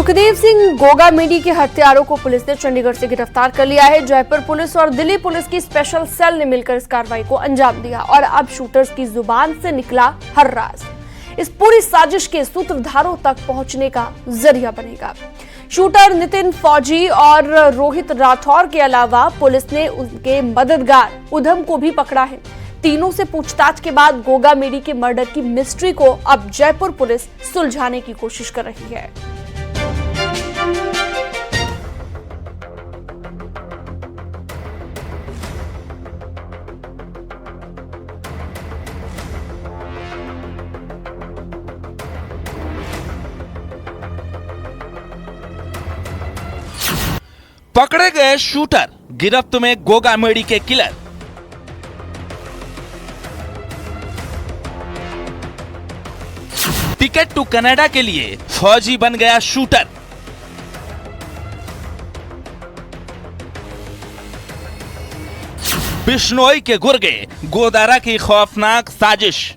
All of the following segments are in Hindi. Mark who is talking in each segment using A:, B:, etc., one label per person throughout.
A: सुखदेव सिंह गोगामेडी के हत्यारों को पुलिस ने चंडीगढ़ से गिरफ्तार कर लिया है। जयपुर पुलिस और दिल्ली पुलिस की स्पेशल सेल ने मिलकर इस कार्रवाई को अंजाम दिया और अब शूटर्स की जुबान से निकला हर राज इस पूरी साजिश के सूत्रधारों तक पहुंचने का जरिया बनेगा। शूटर नितिन फौजी और रोहित राठौर के अलावा पुलिस ने उनके मददगार उधम को भी पकड़ा है। तीनों से पूछताछ के बाद गोगामेडी के मर्डर की मिस्ट्री को अब जयपुर पुलिस सुलझाने की कोशिश कर रही है।
B: पकड़े गए शूटर, गिरफ्त में गोगामेडी के किलर। टिकट टू कनाडा के लिए फौजी बन गया शूटर। बिश्नोई के गुर्गे, गोदारा की खौफनाक साजिश।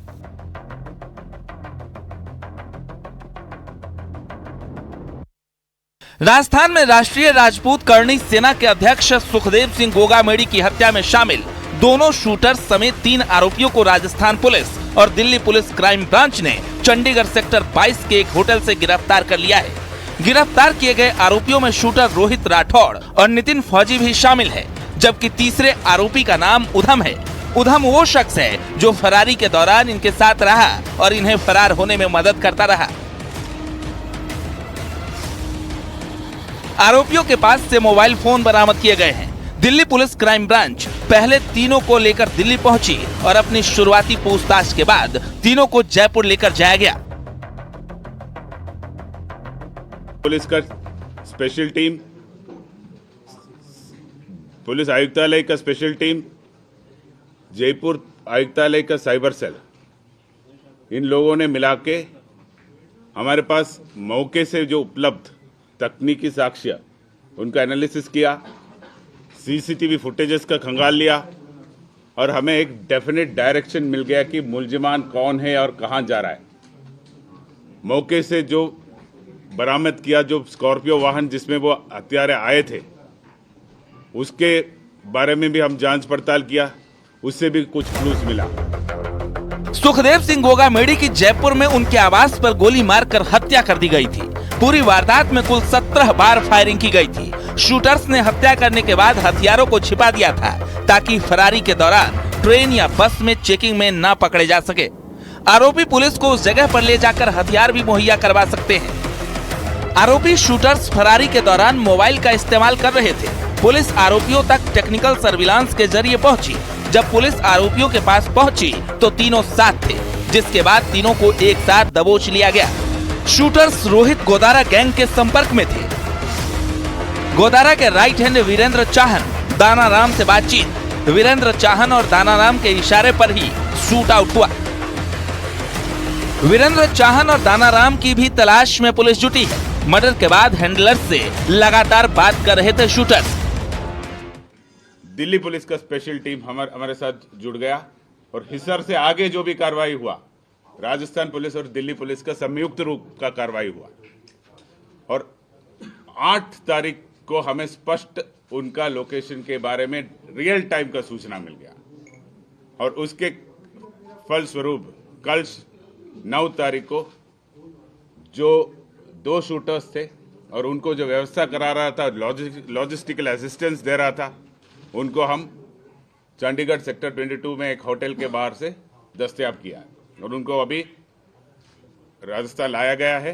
B: राजस्थान में राष्ट्रीय राजपूत करणी सेना के अध्यक्ष सुखदेव सिंह गोगामेडी की हत्या में शामिल दोनों शूटर समेत 3 आरोपियों को राजस्थान पुलिस और दिल्ली पुलिस क्राइम ब्रांच ने चंडीगढ़ सेक्टर 22 के एक होटल से गिरफ्तार कर लिया है। गिरफ्तार किए गए आरोपियों में शूटर रोहित राठौड़ और नितिन फौजी भी शामिल है, जबकि तीसरे आरोपी का नाम उधम है। उधम वो शख्स है जो फरारी के दौरान इनके साथ रहा और इन्हें फरार होने में मदद करता रहा। आरोपियों के पास से मोबाइल फोन बरामद किए गए हैं। दिल्ली पुलिस क्राइम ब्रांच पहले तीनों को लेकर दिल्ली पहुंची और अपनी शुरुआती पूछताछ के बाद तीनों को जयपुर लेकर जाया गया।
C: पुलिस का स्पेशल टीम, पुलिस आयुक्तालय का स्पेशल टीम, जयपुर आयुक्तालय का साइबर सेल, इन लोगों ने मिला के हमारे पास मौके से जो उपलब्ध तकनीकी साक्ष्य उनका एनालिसिस किया, सीसीटीवी फुटेजेस का खंगाल लिया और हमें एक डेफिनेट डायरेक्शन मिल गया कि मुलजिमान कौन है और कहां जा रहा है। मौके से जो बरामद किया, जो स्कॉर्पियो वाहन जिसमें वो हत्यारे आए थे, उसके बारे में भी हम जांच पड़ताल किया, उससे भी कुछ क्लूज मिला।
B: सुखदेव सिंह गोगामेडी की जयपुर में उनके आवास पर गोली मारकर हत्या कर दी गई थी। पूरी वारदात में कुल 17 बार फायरिंग की गई थी। शूटर्स ने हत्या करने के बाद हथियारों को छिपा दिया था ताकि फरारी के दौरान ट्रेन या बस में चेकिंग में ना पकड़े जा सके। आरोपी पुलिस को उस जगह पर ले जाकर हथियार भी मुहैया करवा सकते हैं। आरोपी शूटर्स फरारी के दौरान मोबाइल का इस्तेमाल कर रहे थे। पुलिस आरोपियों तक टेक्निकल सर्विलांस के जरिए पहुंची। जब पुलिस आरोपियों के पास पहुंची तो तीनों साथ थे, जिसके बाद तीनों को एक साथ दबोच लिया गया। शूटर्स रोहित गोदारा गैंग के संपर्क में थे। गोदारा के राइट हैंड वीरेंद्र चाहन दानाराम से बातचीत, वीरेंद्र चाहन और दानाराम के इशारे पर ही शूट आउट हुआ। वीरेंद्र चाहन और दानाराम की भी तलाश में पुलिस जुटी है। मर्डर के बाद हैंडलर से लगातार बात कर रहे थे शूटर्स।
C: दिल्ली पुलिस का स्पेशल टीम हमारे साथ जुड़ गया और हिसार से आगे जो भी कार्रवाई हुआ, राजस्थान पुलिस और दिल्ली पुलिस का संयुक्त रूप का कार्रवाई हुआ और 8 तारीख को हमें स्पष्ट उनका लोकेशन के बारे में रियल टाइम का सूचना मिल गया और उसके फलस्वरूप कल 9 तारीख को जो 2 शूटर्स थे और उनको जो व्यवस्था करा रहा था, लॉजिस्टिकल असिस्टेंस दे रहा था, उनको हम चंडीगढ़ सेक्टर 22 में एक होटल के बाहर से दस्तयाब किया और उनको अभी राजस्थान लाया गया है।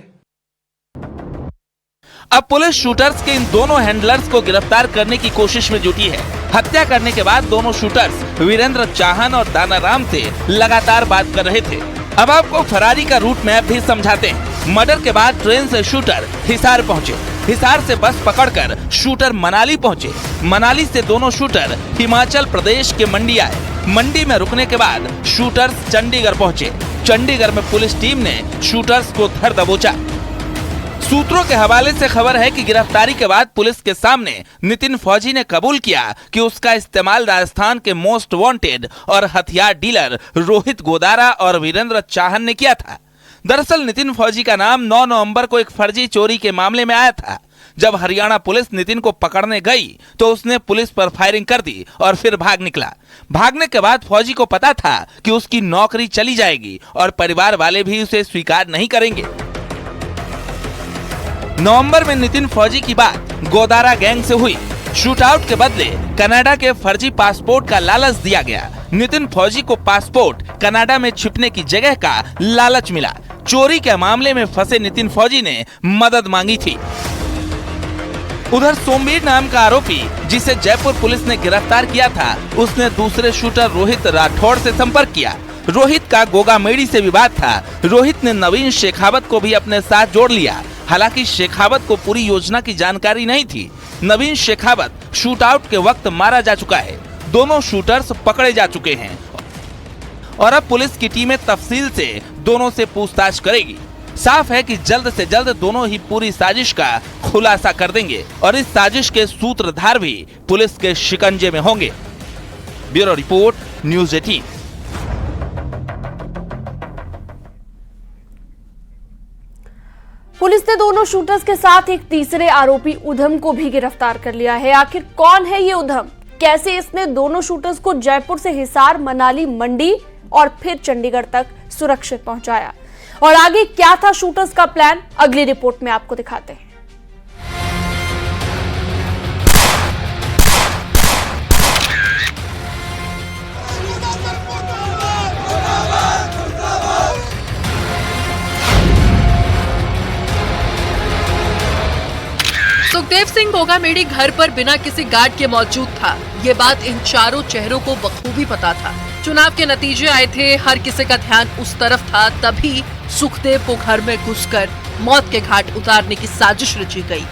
B: अब पुलिस शूटर्स के इन दोनों हैंडलर्स को गिरफ्तार करने की कोशिश में जुटी है। हत्या करने के बाद दोनों शूटर्स वीरेंद्र चाहन और दानाराम से लगातार बात कर रहे थे। अब आपको फरारी का रूट मैप भी समझाते हैं। मर्डर के बाद ट्रेन से शूटर हिसार पहुंचे। हिसार से बस पकड़कर शूटर मनाली पहुंचे। मनाली से दोनों शूटर हिमाचल प्रदेश के मंडी आए। मंडी में रुकने के बाद शूटर्स चंडीगढ़ पहुंचे। चंडीगढ़ में पुलिस टीम ने शूटर्स को धर दबोचा। सूत्रों के हवाले से खबर है कि गिरफ्तारी के बाद पुलिस के सामने नितिन फौजी ने कबूल किया कि उसका इस्तेमाल राजस्थान के मोस्ट वांटेड और हथियार डीलर रोहित गोदारा और वीरेंद्र चाहन ने किया था। दरअसल नितिन फौजी का नाम 9 नवंबर को एक फर्जी चोरी के मामले में आया था। जब हरियाणा पुलिस नितिन को पकड़ने गई तो उसने पुलिस पर फायरिंग कर दी और फिर भाग निकला। भागने के बाद फौजी को पता था कि उसकी नौकरी चली जाएगी और परिवार वाले भी उसे स्वीकार नहीं करेंगे। नवंबर में नितिन फौजी की बात गोदारा गैंग से हुई। शूटआउट के बदले कनाडा के फर्जी पासपोर्ट का लालच दिया गया। नितिन फौजी को पासपोर्ट कनाडा में छिपने की जगह का लालच मिला। चोरी के मामले में फंसे नितिन फौजी ने मदद मांगी थी। उधर सोमवीर नाम का आरोपी जिसे जयपुर पुलिस ने गिरफ्तार किया था, उसने दूसरे शूटर रोहित राठौड़ से संपर्क किया। रोहित का गोगामेडी से विवाद था। रोहित ने नवीन शेखावत को भी अपने साथ जोड़ लिया। हालांकि शेखावत को पूरी योजना की जानकारी नहीं थी। नवीन शेखावत शूटआउट के वक्त मारा जा चुका है। दोनों शूटर्स पकड़े जा चुके हैं और अब पुलिस की टीमें तफसील से दोनों से पूछताछ करेगी। साफ है कि जल्द से जल्द दोनों ही पूरी साजिश का खुलासा कर देंगे और इस साजिश के सूत्रधार भी पुलिस के शिकंजे में होंगे। Bureau report, news 18।
A: पुलिस ने दोनों शूटर्स के साथ एक तीसरे आरोपी उधम को भी गिरफ्तार कर लिया है। आखिर कौन है ये उधम? कैसे इसने दोनों शूटर्स को जयपुर से हिसार, मनाली, मंडी और फिर चंडीगढ़ तक सुरक्षित पहुंचाया? और आगे क्या था शूटर्स का प्लान? अगली रिपोर्ट में आपको दिखाते हैं।
D: सुखदेव सिंह गोगामेडी घर पर बिना किसी गार्ड के मौजूद था। ये बात इन चारों चेहरों को बखूबी पता था। चुनाव के नतीजे आए थे, हर किसी का ध्यान उस तरफ था। तभी सुखदेव को घर में घुसकर मौत के घाट उतारने की साजिश रची गई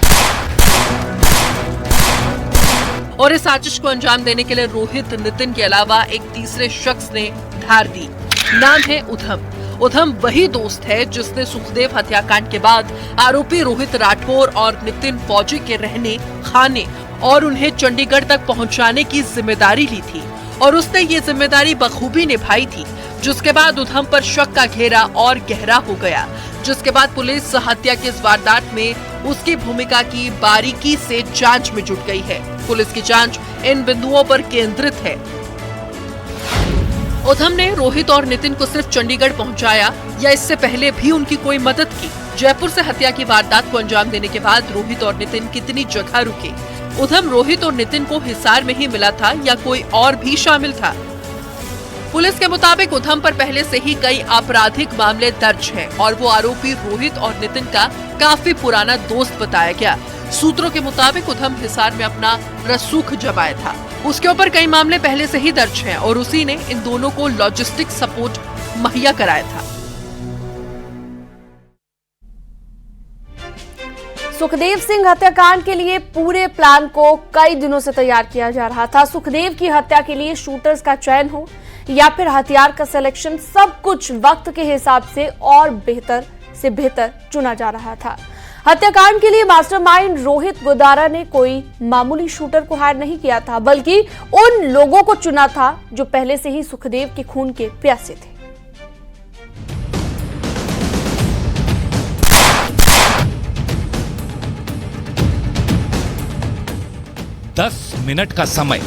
D: और इस साजिश को अंजाम देने के लिए रोहित, नितिन के अलावा एक तीसरे शख्स ने धार दी। नाम है उधम। उधम वही दोस्त है जिसने सुखदेव हत्याकांड के बाद आरोपी रोहित राठौर और नितिन फौजी के रहने, खाने और उन्हें चंडीगढ़ तक पहुंचाने की जिम्मेदारी ली थी और उसने ये जिम्मेदारी बखूबी निभाई थी। जिसके बाद उधम पर शक का घेरा और गहरा हो गया, जिसके बाद पुलिस हत्या की इस वारदात में उसकी भूमिका की बारीकी से जांच में जुट गई है। पुलिस की जांच इन बिंदुओं पर केंद्रित है। उधम ने रोहित और नितिन को सिर्फ चंडीगढ़ पहुंचाया या इससे पहले भी उनकी कोई मदद की? जयपुर से हत्या की वारदात को अंजाम देने के बाद रोहित और नितिन कितनी जगह रुके? उधम रोहित और नितिन को हिसार में ही मिला था या कोई और भी शामिल था? पुलिस के मुताबिक उधम पर पहले से ही कई आपराधिक मामले दर्ज हैं और वो आरोपी रोहित और नितिन का काफी पुराना दोस्त बताया गया। सूत्रों के मुताबिक उधम हिसार में अपना रसूख जमाया था। उसके ऊपर कई मामले पहले से ही दर्ज हैं और उसी ने इन दोनों को लॉजिस्टिक सपोर्ट मुहैया कराया था।
A: सुखदेव सिंह हत्याकांड के लिए पूरे प्लान को कई दिनों से तैयार किया जा रहा था। सुखदेव की हत्या के लिए शूटर्स का चयन हो या फिर हथियार का सिलेक्शन, सब कुछ वक्त के हिसाब से और बेहतर से बेहतर चुना जा रहा था। हत्याकांड के लिए मास्टरमाइंड रोहित गोदारा ने कोई मामूली शूटर को हायर नहीं किया था, बल्कि उन लोगों को चुना था जो पहले से ही सुखदेव के खून के प्यासे थे।
E: दस मिनट का समय,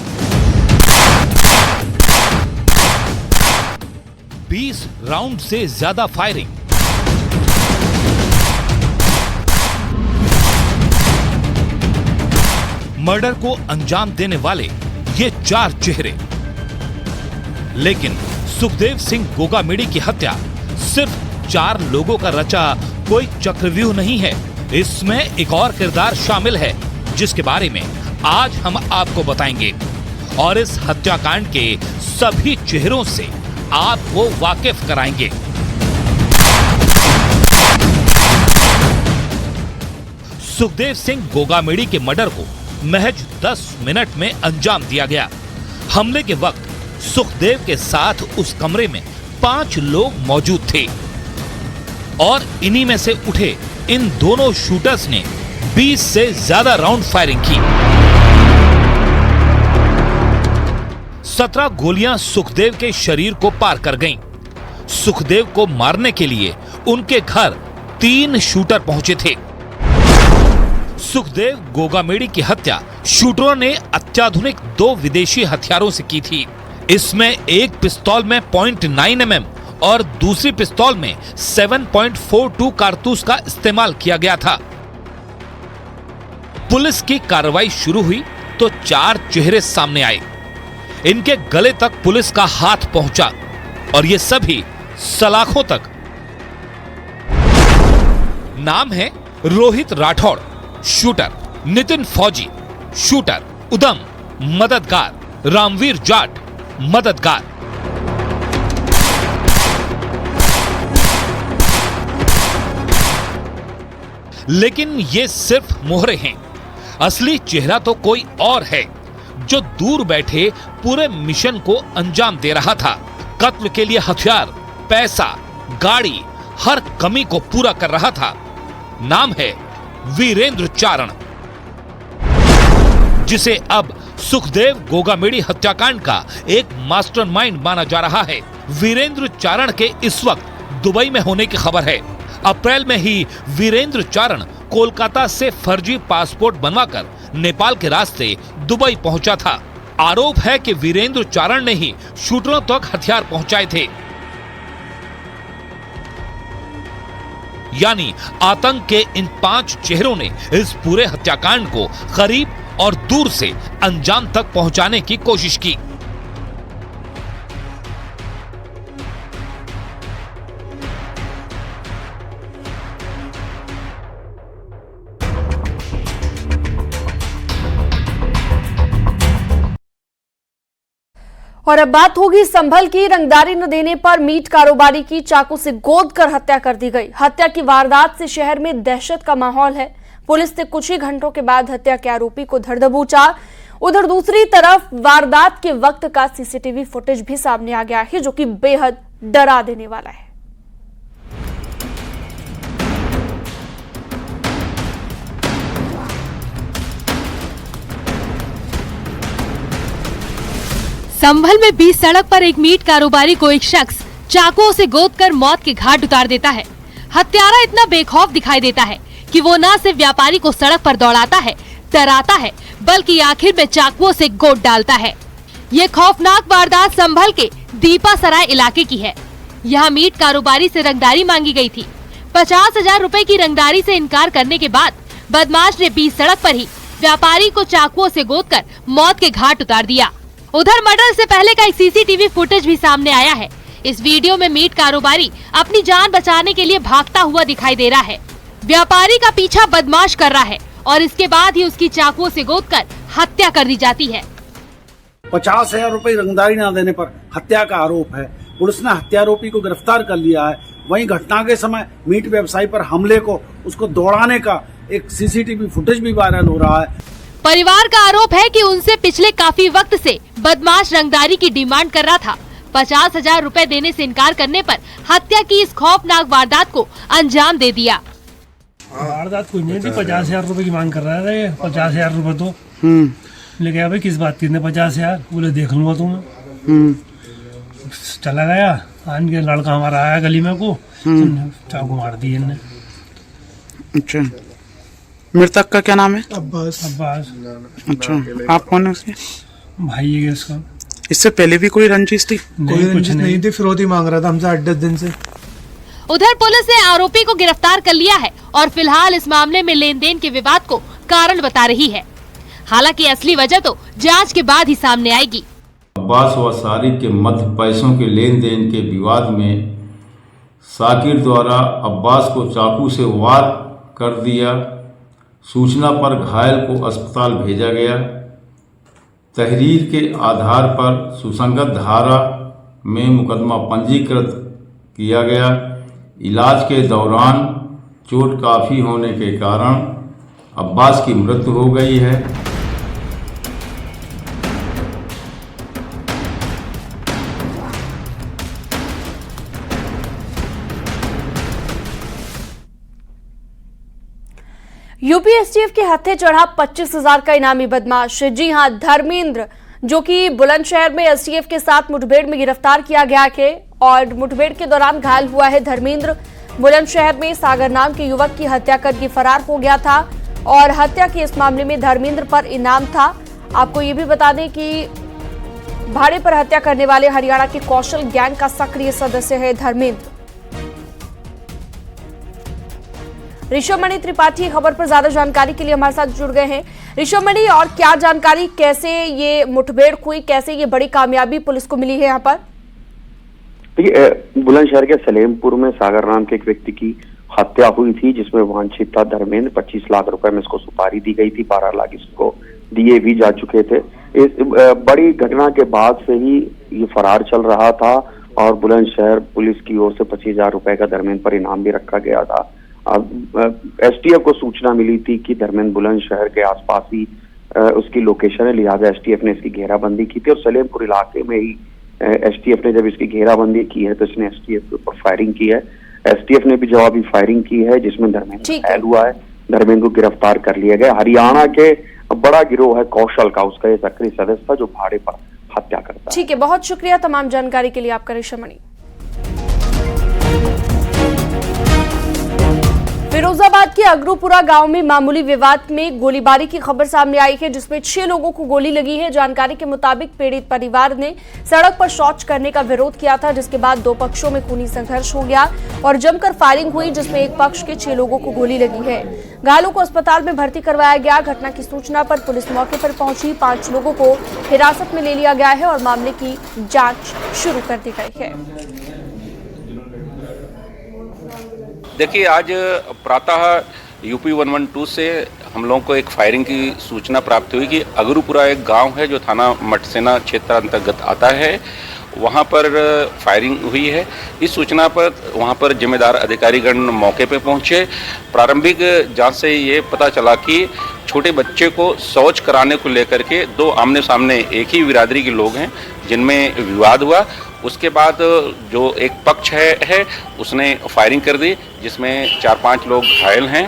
E: 20 राउंड से ज्यादा फायरिंग, मर्डर को अंजाम देने वाले ये 4 चेहरे। लेकिन सुखदेव सिंह गोगामेडी की हत्या सिर्फ 4 लोगों का रचा कोई चक्रव्यूह नहीं है। इसमें एक और किरदार शामिल है जिसके बारे में आज हम आपको बताएंगे और इस हत्याकांड के सभी चेहरों से आपको वाकिफ कराएंगे। सुखदेव सिंह गोगामेडी के मर्डर को महज 10 मिनट में अंजाम दिया गया। हमले के वक्त सुखदेव के साथ उस कमरे में 5 लोग मौजूद थे और इन्हीं में से उठे इन दोनों शूटर्स ने 20 से ज्यादा राउंड फायरिंग की। 17 गोलियां सुखदेव के शरीर को पार कर गईं। सुखदेव को मारने के लिए उनके घर 3 शूटर पहुंचे थे। सुखदेव गोगामेड़ी की हत्या शूटरों ने अत्याधुनिक 2 विदेशी हथियारों से की थी। इसमें एक पिस्तौल में .9 mm और दूसरी पिस्तौल में 7.42 कारतूस का इस्तेमाल किया गया था। पुलिस की कार्रवाई शुरू हुई तो 4 चेहरे सामने आए। इनके गले तक पुलिस का हाथ पहुंचा और ये सभी सलाखों तक। नाम है रोहित राठौड़ शूटर, नितिन फौजी शूटर, उदम मददगार, रामवीर जाट मददगार। लेकिन ये सिर्फ मोहरे हैं, असली चेहरा तो कोई और है जो दूर बैठे पूरे मिशन को अंजाम दे रहा था। कत्ल के लिए हथियार, पैसा, गाड़ी, हर कमी को पूरा कर रहा था। नाम है वीरेंद्र चारण, जिसे अब सुखदेव गोगामेड़ी हत्याकांड का एक मास्टरमाइंड माना जा रहा है। वीरेंद्र चारण के इस वक्त दुबई में होने की खबर है। अप्रैल में ही वीरेंद्र चारण कोलकाता से फर्जी पासपोर्ट बनवाकर नेपाल के रास्ते दुबई पहुंचा था। आरोप है कि वीरेंद्र चारण ने ही शूटरों तक हथियार पहुंचाए थे। यानी आतंक के इन 5 चेहरों ने इस पूरे हत्याकांड को करीब और दूर से अंजाम तक पहुंचाने की कोशिश की।
A: और अब बात होगी संभल की। रंगदारी न देने पर मीट कारोबारी की चाकू से गोद कर हत्या कर दी गई। हत्या की वारदात से शहर में दहशत का माहौल है। पुलिस ने कुछ ही घंटों के बाद हत्या के आरोपी को धर दबोचा। उधर दूसरी तरफ वारदात के वक्त का सीसीटीवी फुटेज भी सामने आ गया है, जो कि बेहद डरा देने वाला है।
F: संभल में बीच सड़क पर एक मीट कारोबारी को एक शख्स चाकुओं से गोदकर मौत के घाट उतार देता है। हत्यारा इतना बेखौफ दिखाई देता है कि वो न सिर्फ व्यापारी को सड़क पर दौड़ाता है, डराता है, बल्कि आखिर में चाकुओं से गोद डालता है। ये खौफनाक वारदात संभल के दीपा सराय इलाके की है। यहाँ मीट कारोबारी से रंगदारी मांगी गई थी। 50,000 रुपए की रंगदारी से इनकार करने के बाद बदमाश ने बीच सड़क पर ही व्यापारी को चाकुओं से गोदकर मौत के घाट उतार दिया। उधर मर्डर से पहले का एक सीसीटीवी फुटेज भी सामने आया है। इस वीडियो में मीट कारोबारी अपनी जान बचाने के लिए भागता हुआ दिखाई दे रहा है। व्यापारी का पीछा बदमाश कर रहा है और इसके बाद ही उसकी चाकुओं से गोदकर हत्या कर दी जाती है।
G: 50,000 रुपए रंगदारी न देने पर हत्या का आरोप है। पुलिस ने हत्यारोपी को गिरफ्तार कर लिया है। वहीं घटना के समय मीट व्यवसायी पर हमले को उसको दौड़ाने का एक सीसीटीवी फुटेज भी वायरल हो रहा है।
F: परिवार का आरोप है कि उनसे पिछले काफी वक्त से बदमाश रंगदारी की डिमांड कर रहा था। 50,000 रुपए देने से इनकार करने पर हत्या की इस खौफनाक वारदात को अंजाम दे दिया।
H: वारदात कोई नहीं थी, 50,000 रुपए की मांग कर रहा है। 50,000 रुपए तो लेके भाई किस बात की 50,000 बोले देख लूंगा तुम्हें। चला गया, आन के लड़का हमारा आया गली में को चाकू मार दी इनने।
I: अच्छा, मृतक का क्या नाम है?
H: अब्बास।
I: अच्छा, आप कौन है उसके?
H: भाई है इसका।
I: इससे पहले भी कोई रंजिश थी?
H: कोई कुछ नहीं थी, फिरौती मांग रहा था हमसे 8-10 दिन से।
F: उधर पुलिस ने आरोपी को गिरफ्तार कर लिया है और फिलहाल इस मामले में लेन देन के विवाद को कारण बता रही है। हालांकि असली वजह तो जांच के बाद ही सामने आएगी।
J: अब्बास व सारिक के मध्य पैसों के लेन देन के विवाद में साकिर द्वारा अब्बास को चाकू से वार कर दिया। सूचना पर घायल को अस्पताल भेजा गया। तहरीर के आधार पर सुसंगत धारा में मुकदमा पंजीकृत किया गया। इलाज के दौरान चोट काफ़ी होने के कारण अब्बास की मृत्यु हो गई है।
A: यूपी एसटीएफ के हत्थे चढ़ा 25,000 का इनामी बदमाश। जी हां, धर्मेंद्र, जो कि बुलंदशहर में एसटीएफ के साथ मुठभेड़ में गिरफ्तार किया गया है और मुठभेड़ के दौरान घायल हुआ है। धर्मेंद्र बुलंदशहर में सागर नाम के युवक की हत्या करके फरार हो गया था और हत्या के इस मामले में धर्मेंद्र पर इनाम था। आपको ये भी बता दें कि भाड़े पर हत्या करने वाले हरियाणा के कौशल गैंग का सक्रिय सदस्य है धर्मेंद्र। ऋषभमणि त्रिपाठी खबर पर ज्यादा जानकारी के लिए हमारे साथ जुड़ गए हैं। ऋषभमणि, और क्या जानकारी, कैसे ये मुठभेड़ हुई, कैसे ये बड़ी कामयाबी पुलिस को मिली है यहाँ पर?
K: बुलंदशहर के सलेमपुर में सागर नाम के एक व्यक्ति की हत्या हुई थी, जिसमें वांछित था धर्मेंद्र। 25 लाख रुपए में इसको सुपारी दी गई थी, 12 लाख इसको दिए भी जा चुके थे। इस बड़ी घटना के बाद से ही ये फरार चल रहा था और बुलंदशहर पुलिस की ओर से 25,000 रुपए का धर्मेंद्र पर इनाम भी रखा गया था। एसटीएफ को सूचना मिली थी कि धर्मेंद्र बुलंदशहर के आसपास ही उसकी लोकेशन है, लिहाजा एसटीएफ ने इसकी घेराबंदी की थी और सलेमपुर इलाके में ही एसटीएफ ने जब इसकी घेराबंदी की है तो इसने एसटीएफ के ऊपर फायरिंग की है। एसटीएफ ने भी जवाबी फायरिंग की है, जिसमें धर्मेंद्र घायल हुआ है। धर्मेंद्र को गिरफ्तार कर लिया गया। हरियाणा के बड़ा गिरोह है कौशल का, उसका ये सक्रिय सदस्य था जो भाड़े पर हत्या करता है।
A: ठीक है, बहुत शुक्रिया तमाम जानकारी के लिए आपका ऋषभमणि। फिरोजाबाद के अगरूपुरा गांव में मामूली विवाद में गोलीबारी की खबर सामने आई है, जिसमें 6 लोगों को गोली लगी है। जानकारी के मुताबिक पीड़ित परिवार ने सड़क पर शौच करने का विरोध किया था, जिसके बाद 2 पक्षों में खूनी संघर्ष हो गया और जमकर फायरिंग हुई, जिसमें एक पक्ष के 6 लोगों को गोली लगी है। घायलों को अस्पताल में भर्ती करवाया गया। घटना की सूचना पर पुलिस मौके पर पहुंची। 5 लोगों को हिरासत में ले लिया गया है और मामले की जाँच शुरू कर दी गई है।
L: देखिए, आज प्रातः यूपी 112 से हम लोगों को एक फायरिंग की सूचना प्राप्त हुई कि अगरूपुरा एक गांव है जो थाना मटसेना क्षेत्र अंतर्गत आता है, वहां पर फायरिंग हुई है। इस सूचना पर वहां पर जिम्मेदार अधिकारीगण मौके पर पहुंचे। प्रारंभिक जांच से ये पता चला कि छोटे बच्चे को शौच कराने को लेकर के 2 आमने सामने एक ही बिरादरी के लोग हैं जिनमें विवाद हुआ। उसके बाद जो एक पक्ष है उसने फायरिंग कर दी, जिसमें 4-5 लोग घायल हैं।